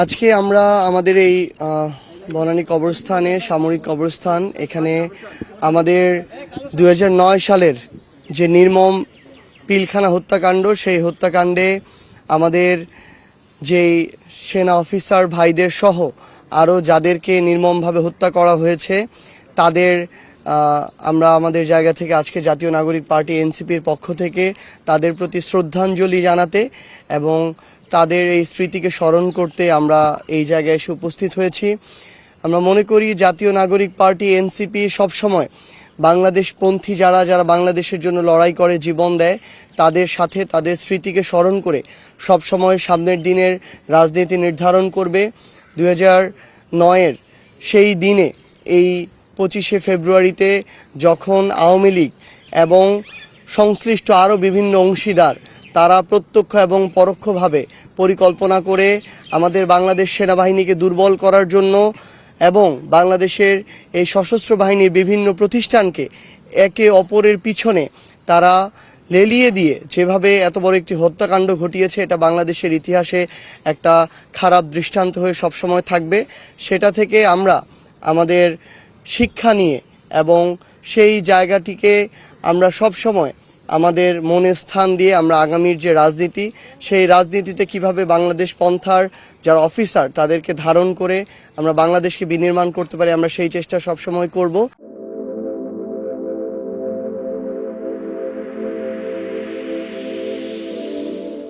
আজকে আমরা আমাদের এই বনানী কবরস্থানে, সামরিক কবরস্থান, এখানে আমাদের 2009 সালের যে নির্মম পিলখানা হত্যাকাণ্ড, সেই হত্যাকাণ্ডে আমাদের যেই সেনা অফিসার ভাইদের সহ আরও যাদেরকে নির্মমভাবে হত্যা করা হয়েছে তাদের আমরা আমাদের জায়গা থেকে আজকে জাতীয় নাগরিক পার্টি এনসিপির পক্ষ থেকে তাদের প্রতি শ্রদ্ধাঞ্জলি জানাতে এবং তাদের এই স্মৃতিকে স্মরণ করতে আমরা এই জায়গায় এসে উপস্থিত হয়েছি। আমরা মনে করি জাতীয় নাগরিক পার্টি এনসিপি সবসময় বাংলাদেশপন্থী যারা যারা বাংলাদেশের জন্য লড়াই করে, জীবন দেয়, তাদের সাথে তাদের স্মৃতিকে স্মরণ করে সবসময় সামনের দিনের রাজনীতি নির্ধারণ করবে। 2009-এর সেই দিনে এই 25শে ফেব্রুয়ারিতে যখন আওয়ামী লীগ এবং সংশ্লিষ্ট আরও বিভিন্ন অংশীদার তারা প্রত্যক্ষ এবং পরোক্ষভাবে পরিকল্পনা করে আমাদের বাংলাদেশ সেনাবাহিনীকে দুর্বল করার জন্য এবং বাংলাদেশের এই সশস্ত্র বাহিনীর বিভিন্ন প্রতিষ্ঠানকে একে অপরের পিছনে তারা লেলিয়ে দিয়ে যেভাবে এত বড় একটি হত্যাকাণ্ড ঘটিয়েছে, এটা বাংলাদেশের ইতিহাসে একটা খারাপ দৃষ্টান্ত হয়ে সবসময় থাকবে। সেটা থেকে আমরা আমাদের শিক্ষা নিয়ে এবং সেই জায়গাটিকে আমরা সবসময় আমাদের মনে স্থান দিয়ে আমরা আগামীর যে রাজনীতি, সেই রাজনীতিতে কিভাবে বাংলাদেশ পন্থার যারা অফিসার তাদেরকে ধারণ করে আমরা বাংলাদেশকে বিনির্মাণ করতে পারি, আমরা সেই চেষ্টা সবসময় করব।